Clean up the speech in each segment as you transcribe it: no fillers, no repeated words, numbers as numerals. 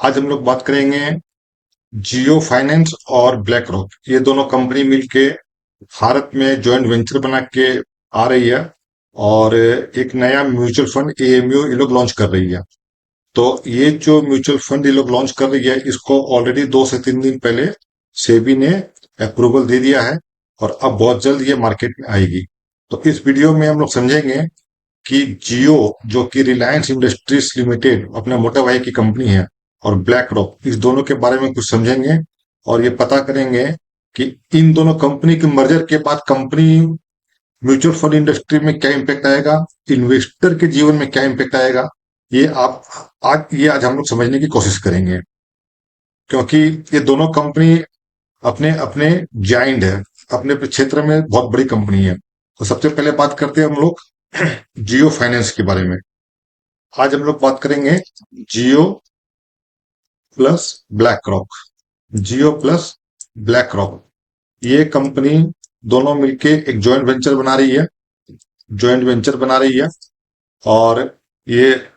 आज हम लोग बात करेंगे जियो फाइनेंस और ब्लैक रॉक। ये दोनों कंपनी मिलके भारत में जॉइंट वेंचर बना के आ रही है और एक नया म्यूचुअल फंड एएमयू ये लोग लॉन्च कर रही है। तो ये जो म्यूचुअल फंड ये लोग लॉन्च कर रही है, इसको ऑलरेडी 2 से 3 दिन पहले सेबी ने अप्रूवल दे दिया है और अब बहुत जल्द ये मार्केट में आएगी। तो इस वीडियो में हम लोग समझेंगे कि जियो, जो कि रिलायंस इंडस्ट्रीज लिमिटेड अपने मोटे भाई की कंपनी है, और ब्लैक रॉक, इस दोनों के बारे में कुछ समझेंगे और ये पता करेंगे कि इन दोनों कंपनी के मर्जर के बाद कंपनी म्यूचुअल फंड इंडस्ट्री में क्या इम्पैक्ट आएगा, इन्वेस्टर के जीवन में क्या इम्पैक्ट आएगा। ये आज हम लोग समझने की कोशिश करेंगे, क्योंकि ये दोनों कंपनी अपने अपने जाइंट है, अपने अपने क्षेत्र में बहुत बड़ी कंपनी है। तो सबसे पहले बात करते हैं हम लोग जियो फाइनेंस के बारे में। आज हम लोग बात करेंगे जियो प्लस ब्लैक रॉक। जियो प्लस ब्लैक रॉक, ये कंपनी दोनों मिलके एक जॉइंट वेंचर बना रही है। जॉइंट वेंचर बना रही है और ये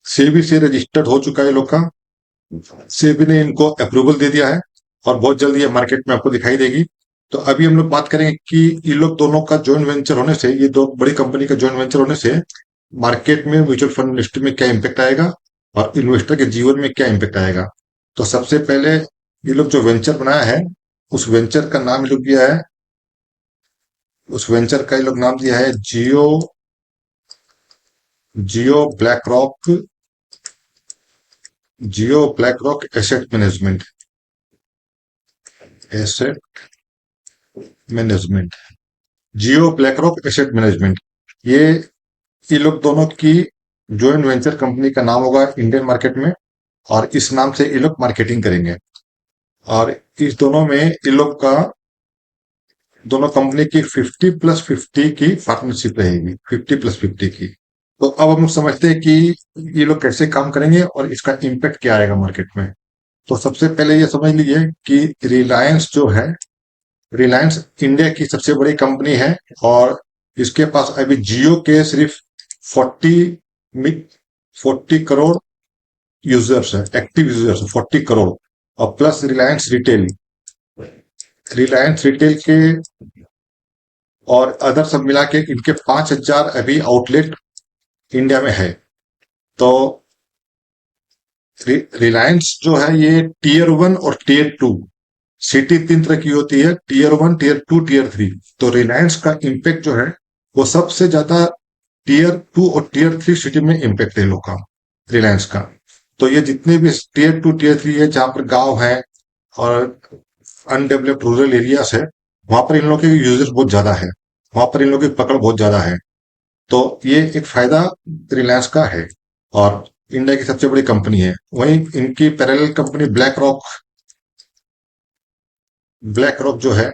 सेबी से रजिस्टर्ड हो चुका है ये लोग का। सेबी ने इनको अप्रूवल दे दिया है और बहुत जल्द ये मार्केट में आपको दिखाई देगी। तो अभी हम लोग बात करेंगे कि ये लोग दोनों का जॉइंट वेंचर होने से, ये दो बड़ी कंपनी का जॉइंट वेंचर होने से मार्केट में, म्यूचुअल फंड इंडस्ट्री में क्या इम्पैक्ट आएगा और इन्वेस्टर के जीवन में क्या इम्पैक्ट आएगा। तो सबसे पहले ये लोग जो वेंचर बनाया है, उस वेंचर का नाम ये लोग दिया है, उस वेंचर का ये लोग नाम दिया है Jio Jio BlackRock, Jio BlackRock asset management, asset management, Jio BlackRock asset management. ये लोग दोनों की जॉइंट वेंचर कंपनी का नाम होगा इंडियन मार्केट में, और इस नाम से ये लोग मार्केटिंग करेंगे। और इस दोनों में ये लोग का, दोनों कंपनी की 50+50 की पार्टनरशिप रहेगी, 50+50 की। तो अब हम लोग समझते हैं कि ये लोग कैसे काम करेंगे और इसका इम्पैक्ट क्या आएगा मार्केट में। तो सबसे पहले ये समझ लीजिए कि रिलायंस जो है, रिलायंस इंडिया की सबसे बड़ी कंपनी है और इसके पास अभी जियो के सिर्फ 40 करोड़ यूजर्स है, एक्टिव यूजर्स 40 करोड़। और प्लस रिलायंस रिटेल के और अदर सब मिला के इनके 5,000 अभी आउटलेट इंडिया में है। तो रिलायंस जो है ये टीयर 1 और टीयर 2 सिटी 3 तरह की होती है, टीयर 1, टीयर 2, टीयर 3। तो रिलायंस का इम्पैक्ट जो है वो सबसे ज्यादा टीयर 2 और टीयर 3 सिटी में इम्पैक्ट है लोग का, रिलायंस का। तो ये जितने भी टीयर 2 टीयर 3 है, जहां पर गांव है और अनडेवलप्ड रूरल एरियाज है, वहां पर इन लोगों के यूजर्स बहुत ज्यादा है, वहां पर इन लोगों की पकड़ बहुत ज्यादा है। तो ये एक फायदा रिलायंस का है और इंडिया की सबसे बड़ी कंपनी है। वहीं इनकी पैरेलल कंपनी ब्लैक रॉक जो है,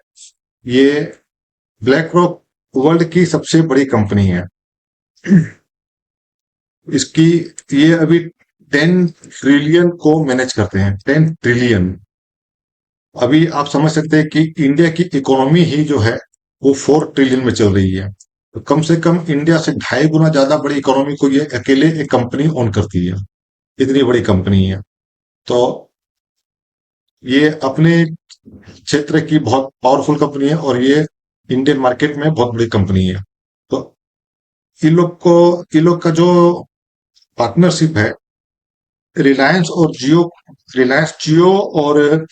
ये ब्लैक रॉक वर्ल्ड की सबसे बड़ी कंपनी है। इसकी, ये अभी 10 ट्रिलियन को मैनेज करते हैं, 10 ट्रिलियन। अभी आप समझ सकते हैं कि इंडिया की इकोनॉमी ही जो है वो 4 ट्रिलियन में चल रही है। तो कम से कम इंडिया से 2.5 गुना ज्यादा बड़ी इकोनॉमी को ये अकेले एक कंपनी ओन करती है, इतनी बड़ी कंपनी है। तो ये अपने क्षेत्र की बहुत पावरफुल कंपनी है और ये इंडियन मार्केट में बहुत बड़ी कंपनी है। तो इन लोग का जो पार्टनरशिप है, रिलायंस और जियो, रिलायंस जियो और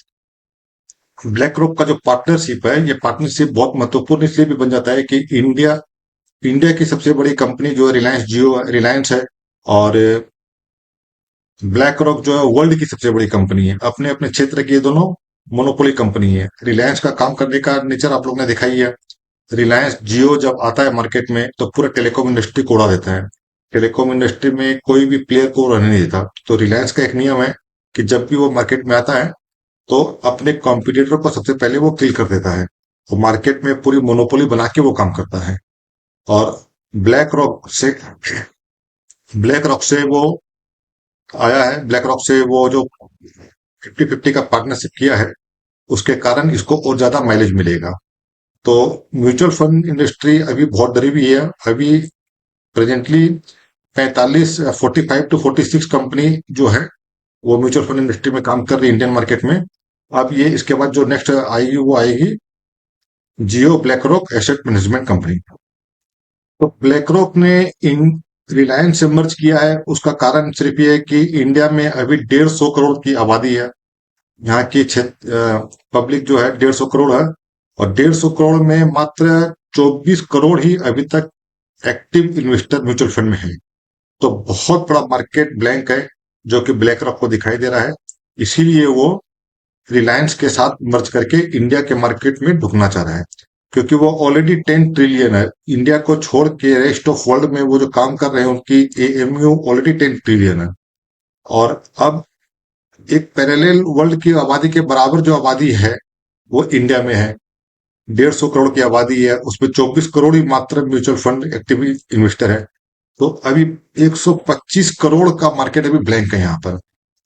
ब्लैक रॉक का जो पार्टनरशिप है, ये पार्टनरशिप बहुत महत्वपूर्ण इसलिए भी बन जाता है कि इंडिया की सबसे बड़ी कंपनी जो है रिलायंस है, और ब्लैक रॉक जो है वर्ल्ड की सबसे बड़ी कंपनी है। अपने अपने क्षेत्र की ये दोनों मोनोपोली कंपनी है। रिलायंस का काम करने का नेचर आप लोग ने देखा ही है। रिलायंस जियो जब आता है मार्केट में तो पूरा टेलीकॉम इंडस्ट्री को उड़ा देता है। टेलीकॉम इंडस्ट्री में कोई भी प्लेयर को रहने नहीं देता। तो रिलायंस का एक नियम है कि जब भी वो मार्केट में आता है तो अपने कॉम्पिटिटर को सबसे पहले वो किल कर देता है। वो मार्केट में पूरी मोनोपोली बना के वो काम करता है। और ब्लैक रॉक से ब्लैक रॉक से वो आया है, ब्लैक रॉक से वो जो 50-50 का पार्टनरशिप किया है, उसके कारण इसको और ज्यादा माइलेज मिलेगा। तो म्यूचुअल फंड इंडस्ट्री अभी बहुत डरी हुई है। अभी प्रेजेंटली 45, 45 to 46 कंपनी जो है वो म्यूचुअल फंड इंडस्ट्री में काम कर रही है इंडियन मार्केट में। अब ये इसके बाद जो नेक्स्ट आएगी वो आएगी Jio BlackRock asset management company. तो ब्लैक रॉक ने इन रिलायंस से मर्ज किया है, उसका कारण सिर्फ ये है कि इंडिया में अभी 150 करोड़ की आबादी है। यहाँ की क्षेत्र पब्लिक जो है 150 करोड़ है, और 150 करोड़ में मात्र 24 करोड़ ही अभी तक एक्टिव इन्वेस्टर म्यूचुअल फंड में है। तो बहुत बड़ा मार्केट ब्लैंक है जो कि ब्लैक रॉक को दिखाई दे रहा है। इसीलिए वो रिलायंस के साथ मर्ज करके इंडिया के मार्केट में ढुकना चाह रहा है, क्योंकि वो ऑलरेडी 10 ट्रिलियन है। इंडिया को छोड़ के रेस्ट ऑफ वर्ल्ड में वो जो काम कर रहे हैं उनकी एएमयू ऑलरेडी 10 ट्रिलियन है। और अब एक पैरेलल वर्ल्ड की आबादी के बराबर जो आबादी है वो इंडिया में है। 150 करोड़ की आबादी है, उसमें 24 करोड़ ही मात्र म्यूचुअल फंड एक्टिव इन्वेस्टर है। तो अभी 125 करोड़ का मार्केट अभी ब्लैंक है यहाँ पर।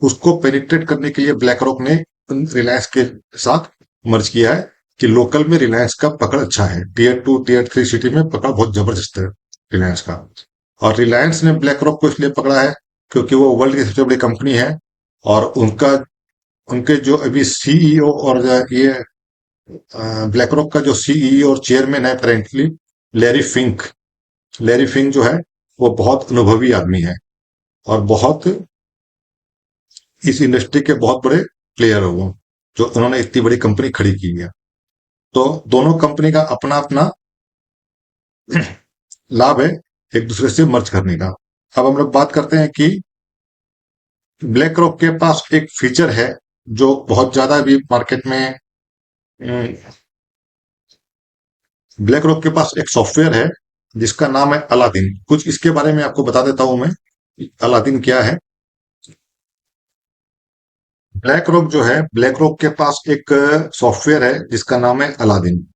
उसको पेनिट्रेट करने के लिए ब्लैक रॉक ने रिलायंस के साथ मर्ज किया है कि लोकल में रिलायंस का पकड़ अच्छा है, टीयर 2 टीयर 3 सिटी में पकड़ बहुत जबरदस्त है रिलायंस का। और रिलायंस ने ब्लैक रॉक को इसलिए पकड़ा है क्योंकि वो वर्ल्ड की सबसे बड़ी कंपनी है। और उनका उनके जो अभी सीईओ और ये ब्लैक रॉक का जो सीईओ और चेयरमैन है currently, Larry Fink. Larry Fink जो है वो बहुत अनुभवी आदमी है और बहुत इस इंडस्ट्री के बहुत बड़े प्लेयर है वो, जो उन्होंने इतनी बड़ी कंपनी खड़ी की है। तो दोनों कंपनी का अपना अपना लाभ है एक दूसरे से मर्ज करने का। अब हम लोग बात करते हैं कि ब्लैक रॉक के पास एक फीचर है जो बहुत ज्यादा अभी मार्केट में। ब्लैक रॉक के पास एक सॉफ्टवेयर है जिसका नाम है अलादीन। कुछ इसके बारे में आपको बता देता हूं मैं, अलादीन क्या है। ब्लैक रॉक जो है, ब्लैक रॉक के पास एक सॉफ्टवेयर है जिसका नाम है अलादीन।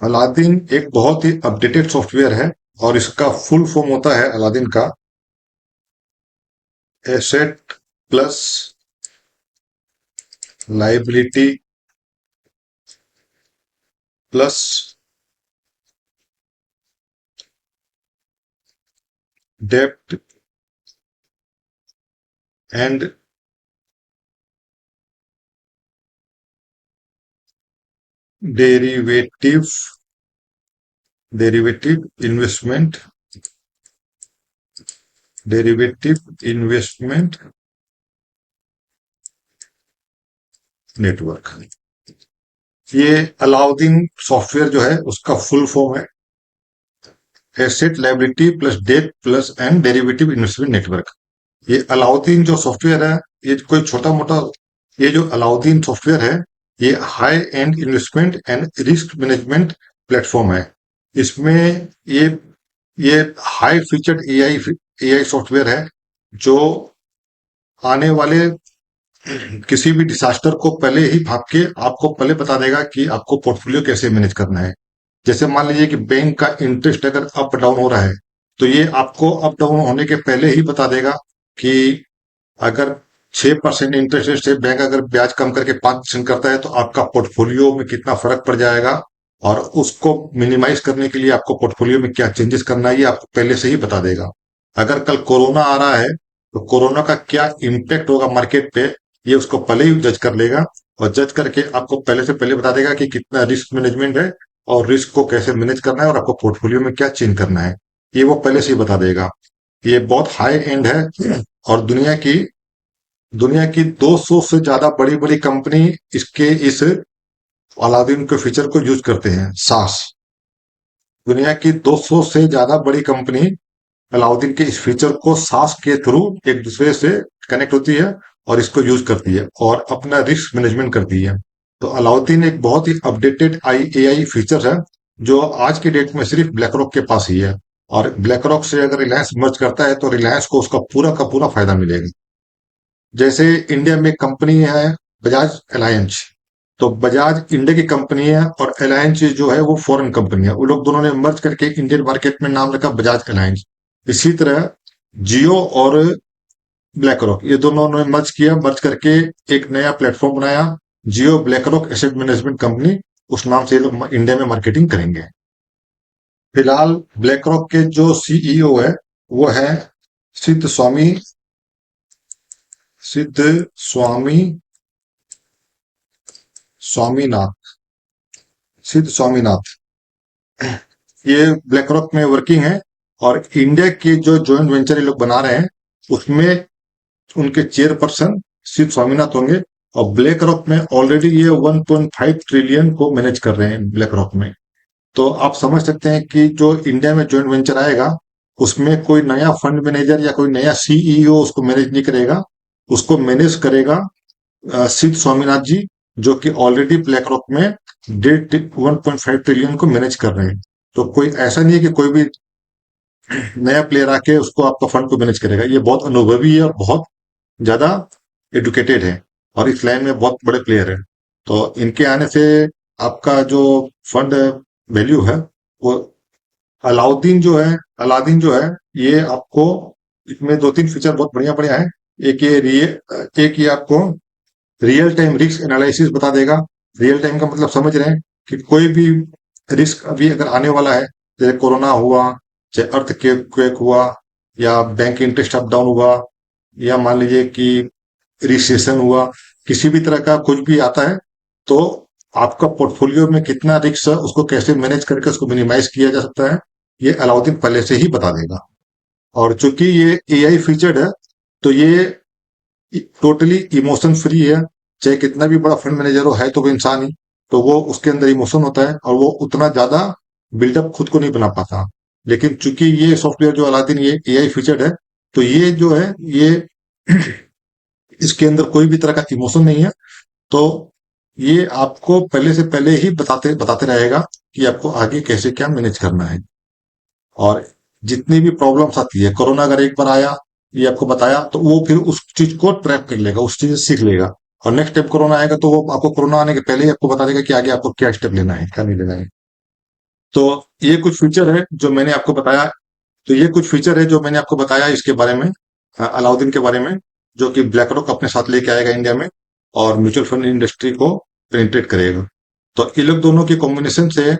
अलादीन एक बहुत ही अपडेटेड सॉफ्टवेयर है, और इसका फुल फॉर्म होता है अलादीन का एसेट प्लस लाइबिलिटी प्लस डेप्ट and derivative derivative investment derivative investment network. ये अलाउद्दीन सॉफ्टवेयर जो है उसका फुल फॉर्म है asset liability plus debt plus and derivative investment network. ये अलाउद्दीन जो सॉफ्टवेयर है, ये कोई छोटा मोटा, ये जो अलाउद्दीन सॉफ्टवेयर है ये high and investment and risk management platform है। इसमें ये ये हाई फीचर्ड एआई सॉफ्टवेयर है जो आने वाले किसी भी डिसास्टर को पहले ही भाग के आपको पहले बता देगा कि आपको पोर्टफोलियो कैसे मैनेज करना है। जैसे मान लीजिए कि बैंक का इंटरेस्ट अगर अप डाउन हो रहा है, तो ये आपको अप डाउन होने के पहले ही बता देगा कि अगर 6% इंटरेस्ट रेट से बैंक अगर ब्याज कम करके 5% करता है तो आपका पोर्टफोलियो में कितना फर्क पड़ जाएगा, और उसको मिनिमाइज करने के लिए आपको पोर्टफोलियो में क्या चेंजेस करना है ये आपको पहले से ही बता देगा। अगर कल कोरोना आ रहा है तो कोरोना का क्या इम्पैक्ट होगा मार्केट पे, ये उसको पहले ही जज कर लेगा, और जज करके आपको पहले से पहले बता देगा कि कितना रिस्क मैनेजमेंट है और रिस्क को कैसे मैनेज करना है और आपको पोर्टफोलियो में क्या चेंज करना है, ये वो पहले से ही बता देगा। ये बहुत हाई एंड है, और दुनिया की 200 से ज्यादा बड़ी बड़ी कंपनी इसके इस अलादीन के फीचर को यूज करते हैं। सास दुनिया की 200 से ज्यादा बड़ी कंपनी अलाउद्दीन के इस फीचर को सास के थ्रू एक दूसरे से कनेक्ट होती है और इसको यूज करती है और अपना रिस्क मैनेजमेंट करती है। तो अलाउद्दीन एक बहुत ही अपडेटेड एआई फीचर है जो आज की डेट में सिर्फ ब्लैक रॉक के पास ही है। और ब्लैक रॉक से अगर रिलायंस मर्ज करता है तो रिलायंस को उसका पूरा का पूरा फायदा मिलेगा। जैसे इंडिया में कंपनी है बजाज अलायंस, तो बजाज इंडिया की कंपनी है और अलायंस जो है वो फॉरेन कंपनी है। वो लोग दोनों ने मर्ज करके इंडियन मार्केट में नाम रखा बजाज अलायंस। इसी तरह जियो और ब्लैक रॉक ये दोनों ने मर्ज करके एक नया प्लेटफॉर्म बनाया, Jio BlackRock asset management company. उस नाम से ये लोग इंडिया में मार्केटिंग करेंगे। फिलहाल ब्लैक रॉक के जो सीईओ है वो है सिद्ध स्वामी सिद्ध स्वामी स्वामीनाथ सिद्ध स्वामीनाथ ये ब्लैक रॉक में वर्किंग है। और इंडिया के जो जॉइंट वेंचर ये लोग बना रहे हैं उसमें उनके चेयरपर्सन सिद्ध स्वामीनाथ होंगे। और ब्लैक रॉक में ऑलरेडी ये 1.5 ट्रिलियन को मैनेज कर रहे हैं ब्लैक रॉक में। तो आप समझ सकते हैं कि जो इंडिया में जॉइंट वेंचर आएगा उसमें कोई नया फंड मैनेजर या कोई नया सीईओ उसको मैनेज नहीं करेगा। उसको मैनेज करेगा सिद्ध स्वामीनाथ जी, जो कि ऑलरेडी ब्लैक रॉक में 1.5 ट्रिलियन को मैनेज कर रहे हैं। तो कोई ऐसा नहीं है कि कोई भी नया प्लेयर आके उसको आपका फंड को मैनेज करेगा। ये बहुत अनुभवी है और बहुत ज्यादा एडुकेटेड है और इस लाइन में बहुत बड़े प्लेयर है। तो इनके आने से आपका जो फंड वैल्यू है वो अलादीन जो है ये आपको इसमें दो तीन फीचर बहुत बढ़िया बढ़िया है। एक ये आपको रियल टाइम रिस्क एनालिसिस बता देगा। रियल टाइम का मतलब समझ रहे हैं कि कोई भी रिस्क अभी अगर आने वाला है, जैसे कोरोना हुआ, चाहे अर्थ क्वेक हुआ, या बैंक इंटरेस्ट अप डाउन हुआ, या मान लीजिए कि रिसेशन हुआ, किसी भी तरह का कुछ भी आता है, तो आपका पोर्टफोलियो में कितना रिस्क है उसको कैसे मैनेज करके उसको मिनिमाइज किया जा सकता है, ये अलाउद्दीन पहले से ही बता देगा। और चूंकि ये एआई फीचर्ड है तो ये टोटली इमोशन फ्री है। चाहे कितना भी बड़ा फंड मैनेजर हो, है तो वो इंसान ही, तो वो उसके अंदर इमोशन होता है और वो उतना ज्यादा बिल्डअप खुद को नहीं बना पाता। लेकिन चूंकि ये सॉफ्टवेयर जो अलादीन ये एआई फीचर्ड है, तो ये जो है ये इसके अंदर कोई भी तरह का इमोशन नहीं है। तो ये आपको पहले से पहले ही बताते बताते रहेगा कि आपको आगे कैसे क्या मैनेज करना है। और जितनी भी प्रॉब्लम्स आती है, कोरोना अगर एक बार आया, ये आपको बताया, तो वो फिर उस चीज को ट्रैप कर लेगा, उस चीज से सीख लेगा। और नेक्स्ट टाइम कोरोना आएगा तो वो आपको कोरोना आने के पहले ही आपको बता देगा कि आगे आपको क्या स्टेप लेना है, क्या नहीं लेना है। तो ये कुछ फीचर है जो मैंने आपको बताया। तो ये कुछ फीचर है जो मैंने आपको बताया इसके बारे में, अलाउद्दीन के बारे में, जो कि ब्लैक रॉक अपने साथ लेके आएगा इंडिया में और म्यूचुअल फंड इंडस्ट्री को पेनिट्रेट करेगा। तो ये लोग दोनों की कॉम्बिनेशन से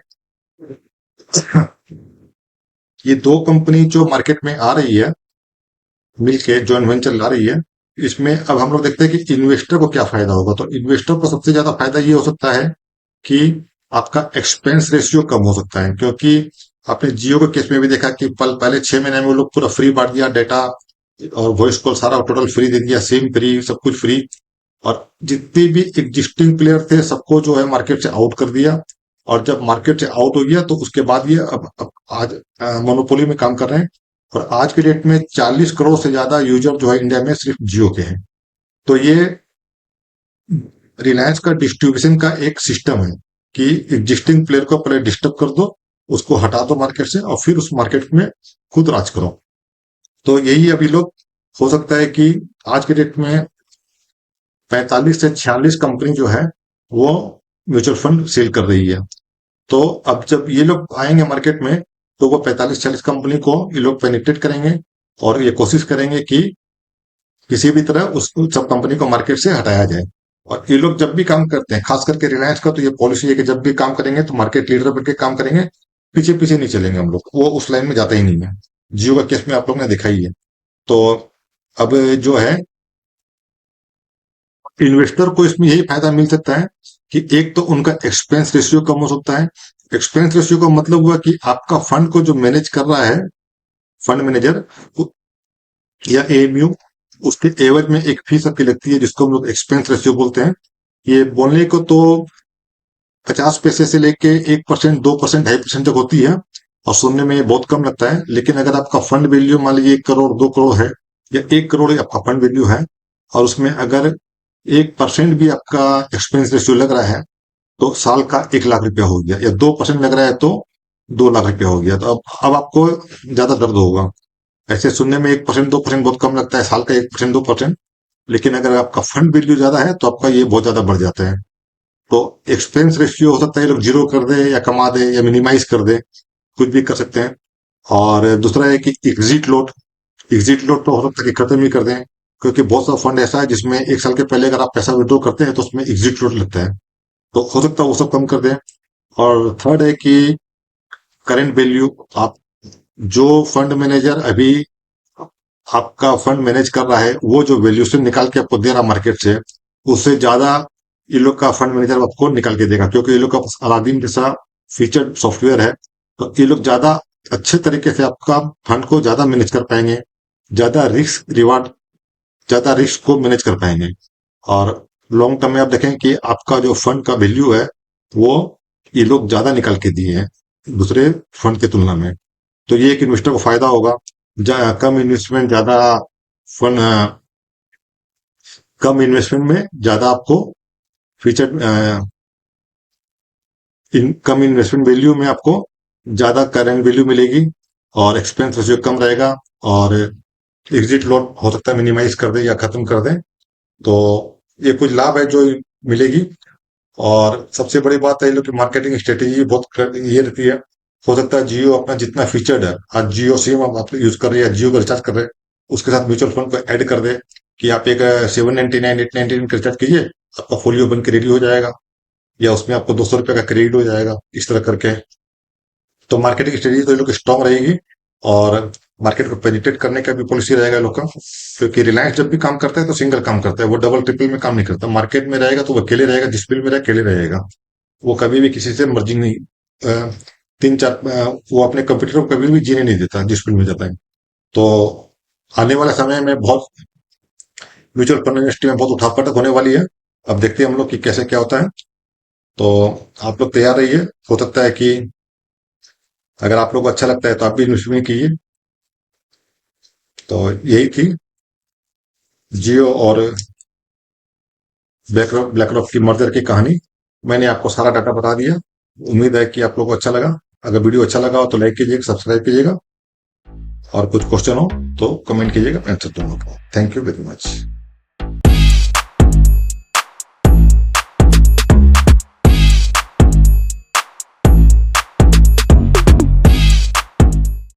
ये दो कंपनी जो मार्केट में आ रही है, मिलके जॉइंट वेंचर ला रही है, इसमें अब हम लोग देखते हैं कि इन्वेस्टर को क्या फायदा होगा। तो इन्वेस्टर को सबसे ज्यादा फायदा ये हो सकता है कि आपका एक्सपेंस रेशियो कम हो सकता है। क्योंकि आपने जियो के केस में भी देखा कि पहले 6 महीने में वो लोग पूरा फ्री बांट दिया, डेटा और वॉइस कॉल सारा टोटल फ्री दे दिया, सिम फ्री, सब कुछ फ्री। और जितने भी एग्जिस्टिंग प्लेयर थे सबको जो है मार्केट से आउट कर दिया। और जब मार्केट से आउट हो गया तो उसके बाद ये अब आज मोनोपोली में काम कर रहे हैं। और आज के डेट में 40 करोड़ से ज्यादा यूजर जो है इंडिया में सिर्फ जियो के हैं। तो ये रिलायंस का डिस्ट्रीब्यूशन का एक सिस्टम है कि एग्जिस्टिंग प्लेयर को पहले डिस्टर्ब कर दो, उसको हटा दो मार्केट से, और फिर उस मार्केट में खुद राज करो। तो यही अभी लोग, हो सकता है कि आज के डेट में 45 से 46 कंपनी जो है वो म्यूचुअल फंड सेल कर रही है। तो अब जब ये लोग आएंगे मार्केट में तो वो 45-40 कंपनी को ये लोग पेनिट्रेट करेंगे और ये कोशिश करेंगे कि किसी भी तरह उस सब कंपनी को मार्केट से हटाया जाए। और ये लोग जब भी काम करते हैं, खास करके रिलायंस का तो ये पॉलिसी है कि जब भी काम करेंगे तो मार्केट लीडर बनकर काम करेंगे, पीछे पीछे नहीं चलेंगे हम लोग, वो उस लाइन में जाता ही नहीं है। जियो का केस में आप लोग ने देखा ही है। तो अब जो है इन्वेस्टर को इसमें यही फायदा मिल सकता है कि एक तो उनका एक्सपेंस रेशियो कम हो सकता है। एक्सपेंस रेशियो का मतलब हुआ कि आपका फंड को जो मैनेज कर रहा है फंड मैनेजर या एएमयू, उसके एवज में एक फीस आपकी लगती है जिसको हम लोग एक्सपेंस रेशियो बोलते हैं। ये बोलने को तो 50 पैसे से लेके 1%, 2%, 2.5% तक होती है और सुनने में ये बहुत कम लगता है। लेकिन अगर आपका फंड वैल्यू मान लीजिए 1 करोड़, 2 करोड़ है, या 1 करोड़ आपका फंड वैल्यू है, और उसमें अगर 1% भी आपका एक्सपेंस रेशियो लग रहा है तो साल का 1 लाख रुपया हो गया, या 2% लग रहा है तो 2 लाख रुपया हो गया। तो अब आपको ज्यादा दर्द होगा। ऐसे सुनने में 1%, 2% बहुत कम लगता है, साल का 1%, 2%। लेकिन अगर आपका फंड वैल्यू ज्यादा है तो आपका ये बहुत ज्यादा बढ़ जाता है। तो एक्सपेंस रेशियो हो सकता है लोग जीरो कर दे या कमा दे या मिनिमाइज कर दे, कुछ भी कर सकते हैं। और दूसरा है कि एग्जिट लोड तो हो सकता है कि खत्म ही कर दें। क्योंकि बहुत सा फंड ऐसा है जिसमें 1 साल के पहले अगर आप पैसा विड्रॉ करते हैं तो उसमें एग्जिट लोड लगता है, तो हो सकता है वो सब कम कर दें। और थर्ड है कि करेंट वैल्यू, आप जो फंड मैनेजर अभी आपका फंड मैनेज कर रहा है वो जो वैल्यूएशन निकाल के आपको दे रहा मार्केट से, उससे ज्यादा ये लोग का फंड मैनेजर आपको निकाल के देगा, क्योंकि ये लोग का पास अलादीन जैसा फीचर सॉफ्टवेयर है। तो ये लोग ज्यादा अच्छे तरीके से आपका फंड को ज्यादा मैनेज कर पाएंगे, ज्यादा रिस्क रिवार्ड, ज्यादा रिस्क को मैनेज कर पाएंगे। और लॉन्ग टर्म में आप देखें कि आपका जो फंड का वैल्यू है वो ये लोग ज्यादा निकाल के दिए हैं दूसरे फंड की तुलना में। तो ये एक इन्वेस्टर को फायदा होगा। कम इन्वेस्टमेंट ज्यादा फंड, कम इन्वेस्टमेंट में ज्यादा आपको फ्यूचर, कम इन्वेस्टमेंट वैल्यू में आपको ज्यादा करेंट वैल्यू मिलेगी, और एक्सपेंस रेशियो कम रहेगा, और एग्जिट लॉट हो सकता है मिनिमाइज कर दे या खत्म कर दें। तो ये कुछ लाभ है जो मिलेगी। और सबसे बड़ी बात है, ये लोग की मार्केटिंग स्ट्रेटेजी बहुत ये रहती है। हो सकता है जियो अपना जितना फीचर्ड है, आज जियो सिम आप यूज कर रहे हैं, जियो का रिचार्ज कर रहे हैं, उसके साथ म्यूचुअल फंड को ऐड कर दे कि आप एक 799 899 का रिचार्ज कीजिए, आपका फोलियो बन के रेडी हो जाएगा, या उसमें आपको 200 रुपए का क्रेडिट हो जाएगा, इस तरह करके। तो मार्केटिंग स्ट्रेटेजी तो ये लोग स्ट्रांग रहेगी, और मार्केट को पेनिट्रेट करने का भी पॉलिसी रहेगा ये लोग का। क्योंकि रिलायंस जब भी काम करता है तो सिंगल काम करता है, वो डबल ट्रिपल में काम नहीं करता। मार्केट में रहेगा तो वो अकेले रहेगा, जिस फील्ड में रहेगा अकेले रहेगा। वो कभी भी किसी से मर्जिंग नहीं, तीन चार, वो अपने कंपटीटर को कभी भी जीने नहीं देता जिस फील्ड में जाता है। तो आने वाले समय में बहुत म्यूचुअल फंड इंडस्ट्री में बहुत उठापटक होने वाली है। अब देखते हैं हम लोग कि कैसे क्या होता है। तो आप लोग तैयार रहिए। हो सकता है कि अगर आप लोग को अच्छा लगता है तो आप भी इन्वेस्टमेंट कीजिए। तो यही थी जियो और ब्लैक रॉक की मर्जर की कहानी। मैंने आपको सारा डाटा बता दिया। उम्मीद है कि आप लोगों को अच्छा लगा। अगर वीडियो अच्छा लगा हो तो लाइक कीजिएगा, सब्सक्राइब कीजिएगा, और कुछ क्वेश्चन हो तो कमेंट कीजिएगा, मैं आंसर दूंगा। Thank you very much.